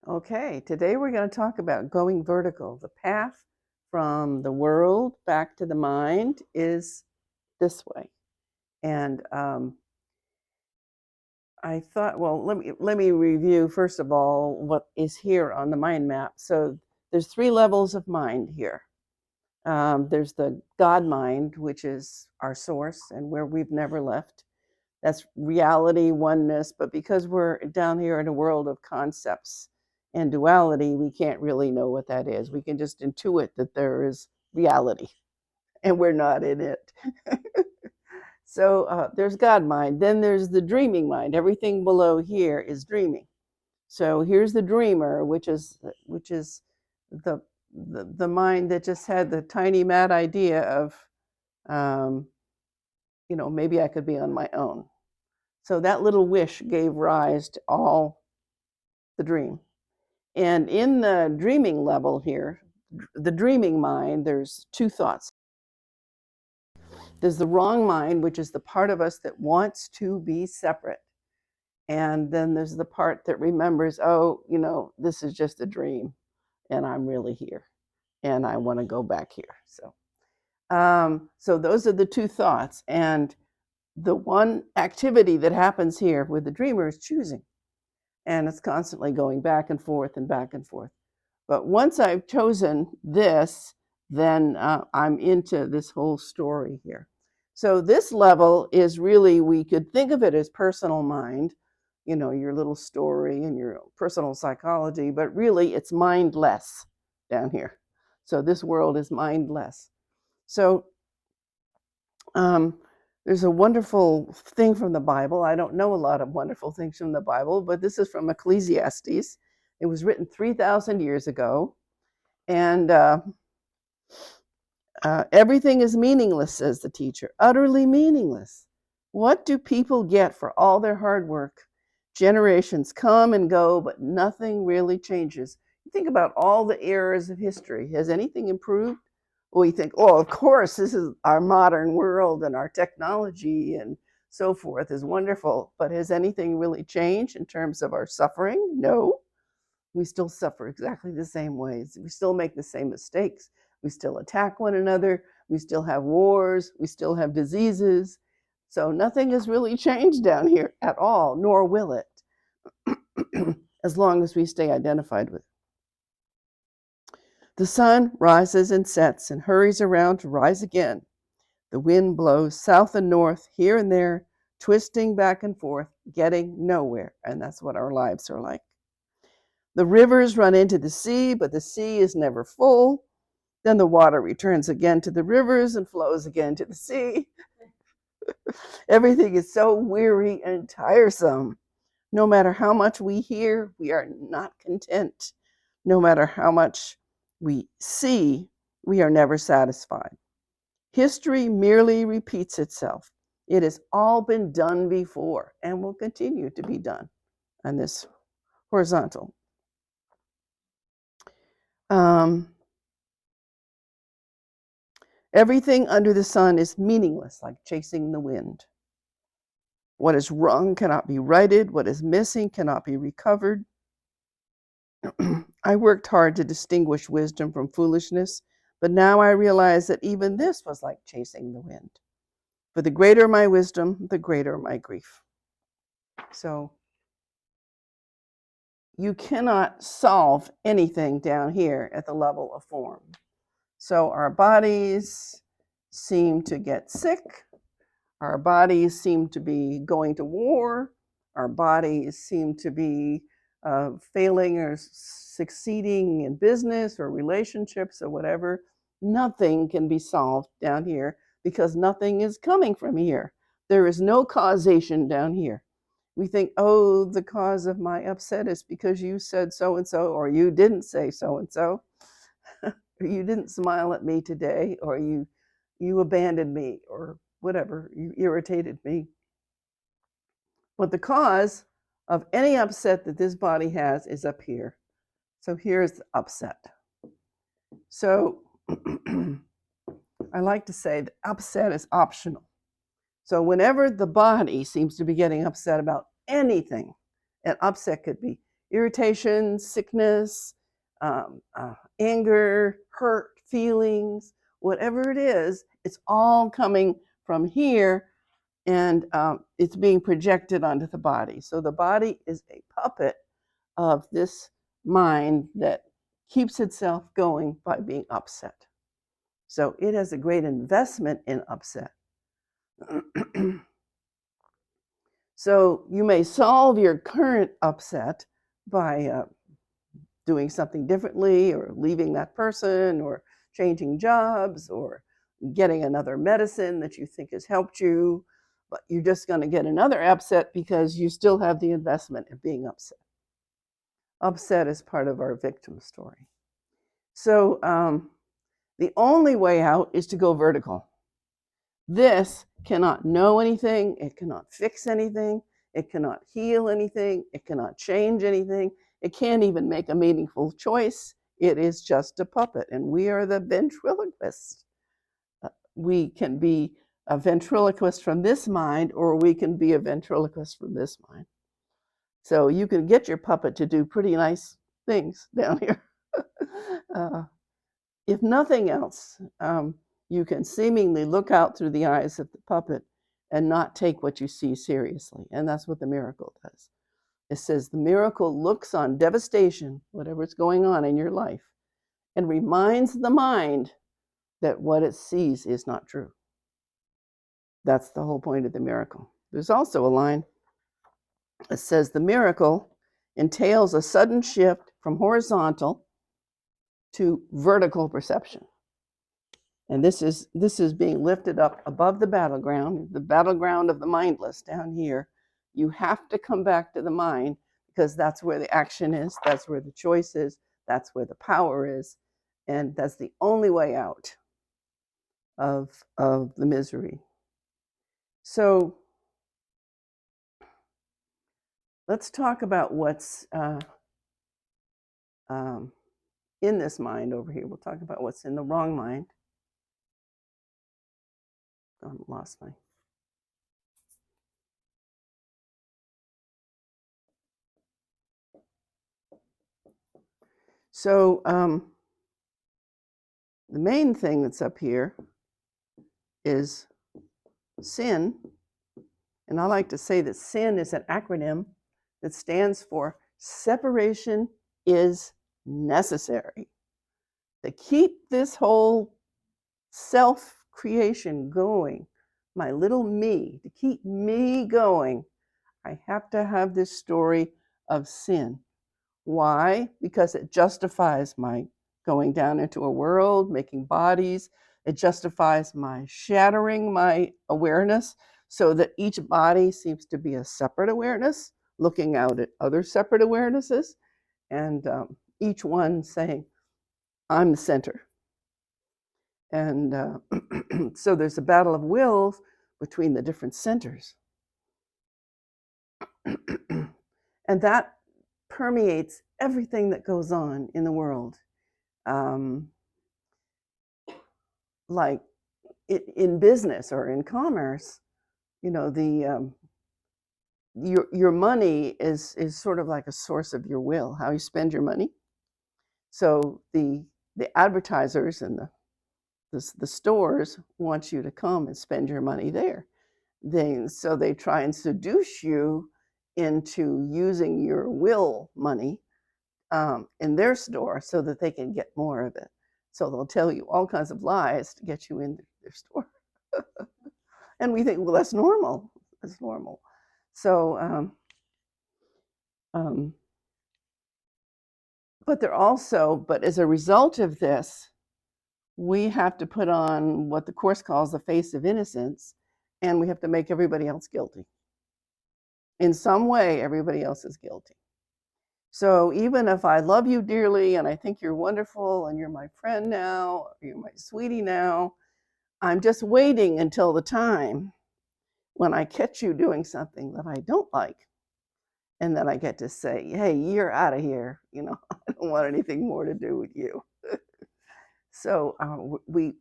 Okay, today we're going to talk about going vertical. The path from the world back to the mind is this way. And I thought, well, let me review first of all what is here on the mind map. So there's 3 levels of mind here. There's the God mind, which is our source and where we've never left. That's reality, oneness. But because we're down here in a world of concepts and duality, we can't really know what that is. We can just intuit that there is reality and we're not in it. So there's God mind. Then there's the dreaming mind. Everything below here is dreaming. So here's the dreamer, which is the the mind that just had the tiny mad idea of, um, maybe I could be on my own. So that little wish gave rise to all the dream. And in the dreaming level here, the dreaming mind, there's 2 thoughts. There's the wrong mind, which is the part of us that wants to be separate. And then there's the part that remembers, oh, this is just a dream and I'm really here and I want to go back here. So those are the 2 thoughts. And the one activity that happens here with the dreamer is choosing. And it's constantly going back and forth and back and forth. But once I've chosen this, then I'm into this whole story here. So this level is really, we could think of it as personal mind, your little story and your personal psychology, but really it's mindless down here. So this world is mindless. So there's a wonderful thing from the Bible. I don't know a lot of wonderful things from the Bible, but this is from Ecclesiastes. It was written 3,000 years ago. And everything is meaningless, says the teacher, utterly meaningless. What do people get for all their hard work? Generations come and go, but nothing really changes. You think about all the eras of history. Has anything improved? Well, you think, oh, of course, this is our modern world and our technology and so forth is wonderful. But has anything really changed in terms of our suffering? No. We still suffer exactly the same ways. We still make the same mistakes. We still attack one another. We still have wars. We still have diseases. So nothing has really changed down here at all, nor will it, as long as we stay identified with it. The sun rises and sets and hurries around to rise again. The wind blows south and north, here and there, twisting back and forth, getting nowhere. And that's what our lives are like. The rivers run into the sea, but the sea is never full. Then the water returns again to the rivers and flows again to the sea. Everything is so weary and tiresome. No matter how much we hear, we are not content. No matter how much we see, we are never satisfied. History merely repeats itself. It has all been done before and will continue to be done on this horizontal. Everything under the sun is meaningless, like chasing the wind. What is wrong cannot be righted. What is missing cannot be recovered. I worked hard to distinguish wisdom from foolishness, but now I realize that even this was like chasing the wind. For the greater my wisdom, the greater my grief. So you cannot solve anything down here at the level of form. So our bodies seem to get sick. Our bodies seem to be going to war. Our bodies seem to be failing or succeeding in business or relationships or whatever. Nothing can be solved down here because nothing is coming from here. There is no causation down here. We think, oh, the cause of my upset is because you said so and so, or you didn't say so and so, or you didn't smile at me today, or you abandoned me, or whatever, you irritated me. But the cause of any upset that this body has is up here. So here's the upset. So I like to say that upset is optional. So whenever the body seems to be getting upset about anything, an upset could be irritation, sickness, anger, hurt, feelings, whatever it is, it's all coming from here, and it's being projected onto the body. So the body is a puppet of this mind that keeps itself going by being upset. So it has a great investment in upset. So you may solve your current upset by doing something differently, or leaving that person, or changing jobs, or getting another medicine that you think has helped you, but you're just going to get another upset because you still have the investment of being upset. Upset is part of our victim story. So the only way out is to go vertical. This cannot know anything, it cannot fix anything, it cannot heal anything, it cannot change anything, it can't even make a meaningful choice. It is just a puppet, and we are the ventriloquists. We can be a ventriloquist from this mind, or we can be a ventriloquist from this mind. So you can get your puppet to do pretty nice things down here. If nothing else, you can seemingly look out through the eyes of the puppet and not take what you see seriously. And that's what the miracle does. It says the miracle looks on devastation, whatever's going on in your life, and reminds the mind that what it sees is not true. That's the whole point of the miracle. There's also a line that says the miracle entails a sudden shift from horizontal to vertical perception. And this is being lifted up above the battleground of the mindless down here. You have to come back to the mind, because that's where the action is, that's where the choice is, that's where the power is, and that's the only way out of the misery. So let's talk about what's in this mind over here. We'll talk about what's in the wrong mind. I lost my... So the main thing that's up here is sin. And I like to say that sin is an acronym that stands for separation is necessary. To keep this whole self-creation going, my little me, to keep me going, I have to have this story of sin. Why? Because it justifies my going down into a world, making bodies. It justifies my shattering my awareness, so that each body seems to be a separate awareness, looking out at other separate awarenesses, and each one saying, I'm the center. And so there's a battle of wills between the different centers. And that permeates everything that goes on in the world. Like in business or in commerce, you know, your money is sort of like a source of your will, how you spend your money. So the advertisers and the stores want you to come and spend your money there. So they try and seduce you into using your will money in their store so that they can get more of it. So they'll tell you all kinds of lies to get you in their store. And we think, well, that's normal. That's normal. So, but as a result of this, we have to put on what the Course calls the face of innocence, and we have to make everybody else guilty. In some way, everybody else is guilty. So even if I love you dearly and I think you're wonderful and you're my friend now, or you're my sweetie now, I'm just waiting until the time when I catch you doing something that I don't like. And then I get to say, hey, you're out of here. You know, I don't want anything more to do with you. So we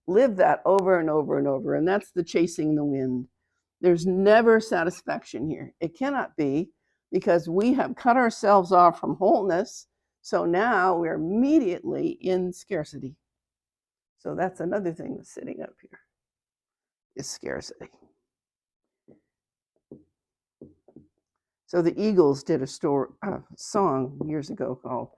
live that over and over and over. And that's the chasing the wind. There's never satisfaction here. It cannot be, because we have cut ourselves off from wholeness. So now we're immediately in scarcity. So that's another thing that's sitting up here, is scarcity. So the Eagles did a song years ago called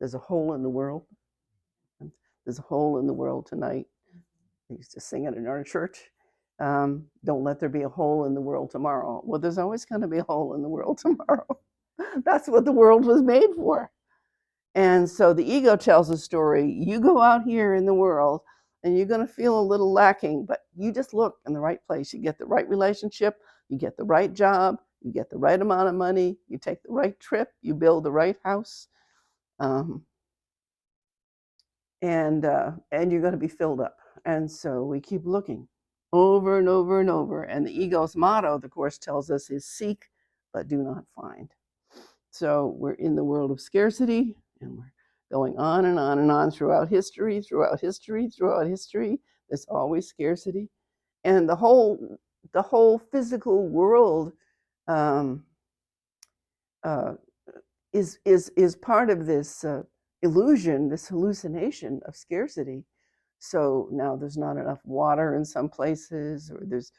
"There's a Hole in the World." There's a hole in the world tonight. They used to sing it in our church. Don't let there be a hole in the world tomorrow. Well, there's always going to be a hole in the world tomorrow. That's what the world was made for. And so the ego tells a story. You go out here in the world and you're going to feel a little lacking, but you just look in the right place. You get the right relationship, you get the right job, you get the right amount of money, you take the right trip, you build the right house, and you're going to be filled up. And so we keep looking over and over and over. And the ego's motto, the Course tells us, is seek, but do not find. So we're in the world of scarcity, and we're going on and on and on throughout history. There's always scarcity. And the whole physical world is part of this illusion, this hallucination of scarcity. So now there's not enough water in some places, or there's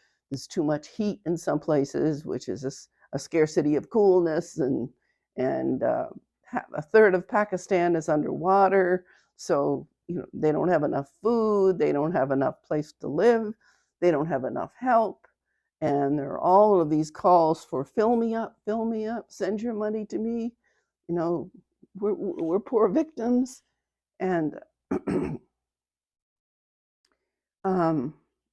too much heat in some places, which is a scarcity of coolness, and a third of Pakistan is underwater. So they don't have enough food, they don't have enough place to live, they don't have enough help. And there are all of these calls for fill me up, send your money to me. We're poor victims. And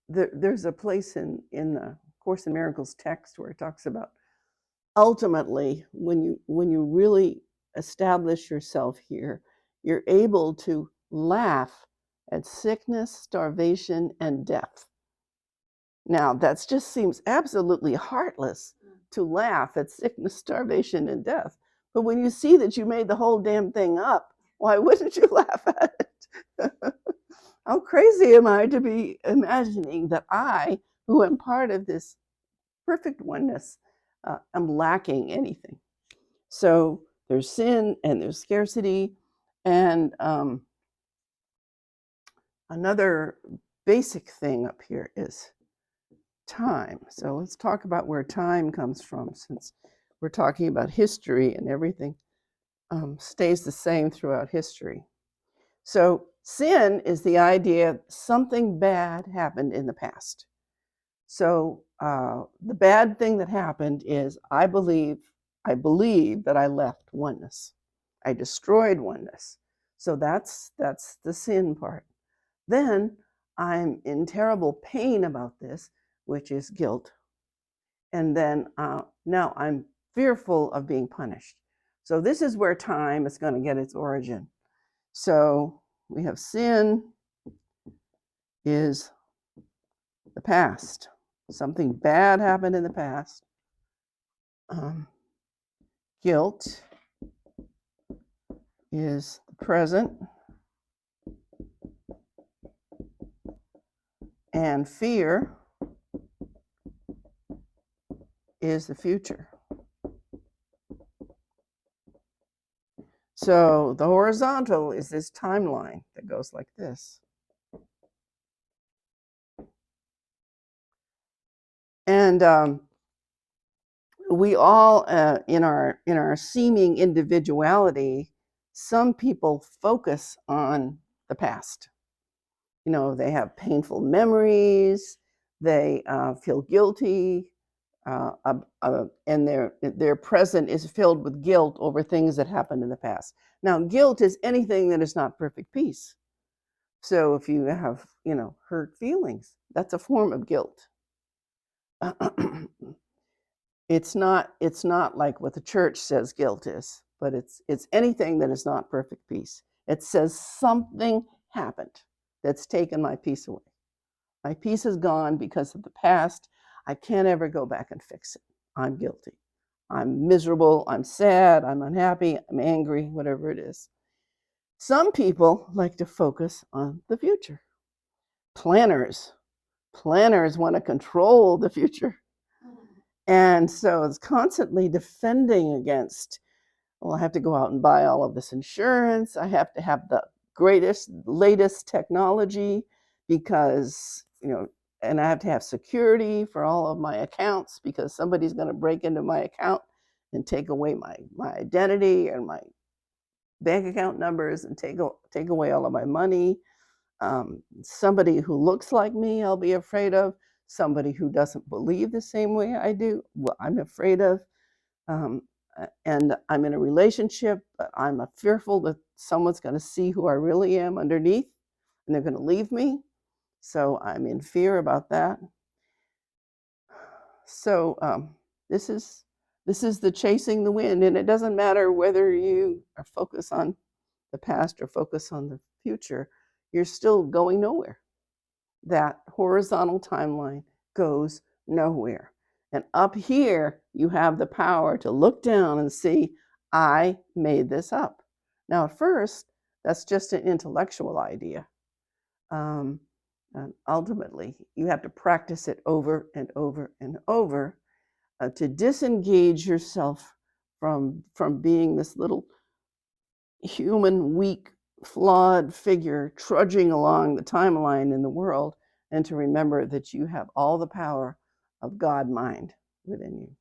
there's a place in the Course in Miracles text where it talks about ultimately when you really establish yourself here, you're able to laugh at sickness, starvation, and death. Now, that just seems absolutely heartless, to laugh at sickness, starvation, and death. But when you see that you made the whole damn thing up, why wouldn't you laugh at it? How crazy am I to be imagining that I, who am part of this perfect oneness, am lacking anything? So there's sin and there's scarcity. And another basic thing up here is time. So let's talk about where time comes from, since we're talking about history, and everything stays the same throughout history. So sin is the idea something bad happened in the past. So the bad thing that happened is I believe that I left oneness. I destroyed oneness. So that's the sin part. Then I'm in terrible pain about this, which is guilt. And then now I'm fearful of being punished. So this is where time is going to get its origin. So we have sin is the past. Something bad happened in the past. Guilt is the present. And fear is the future. So the horizontal is this timeline that goes like this. And we all, in our seeming individuality, some people focus on the past. They have painful memories, they feel guilty, and their present is filled with guilt over things that happened in the past. Now, guilt is anything that is not perfect peace. So if you have, hurt feelings, that's a form of guilt. It's not like what the church says guilt is, but it's anything that is not perfect peace. It says something happened that's taken my peace away. My peace is gone because of the past. I can't ever go back and fix it. I'm guilty. I'm miserable. I'm sad. I'm unhappy. I'm angry, whatever it is. Some people like to focus on the future. Planners want to control the future. And so it's constantly defending against, well, I have to go out and buy all of this insurance. I have to have the greatest, latest technology because, and I have to have security for all of my accounts because somebody's going to break into my account and take away my identity and my bank account numbers and take away all of my money. Somebody who looks like me, I'll be afraid of. Somebody who doesn't believe the same way I do, well, I'm afraid of. Um, and I'm in a relationship, but I'm fearful that someone's going to see who I really am underneath and they're going to leave me. So I'm in fear about that. So this is the chasing the wind, and it doesn't matter whether you are focused on the past or focus on the future. You're still going nowhere. That horizontal timeline goes nowhere. And up here, you have the power to look down and see, I made this up. Now, at first, that's just an intellectual idea. And ultimately, you have to practice it over and over and over to disengage yourself from being this little human, weak, flawed figure trudging along the timeline in the world, and to remember that you have all the power of God mind within you.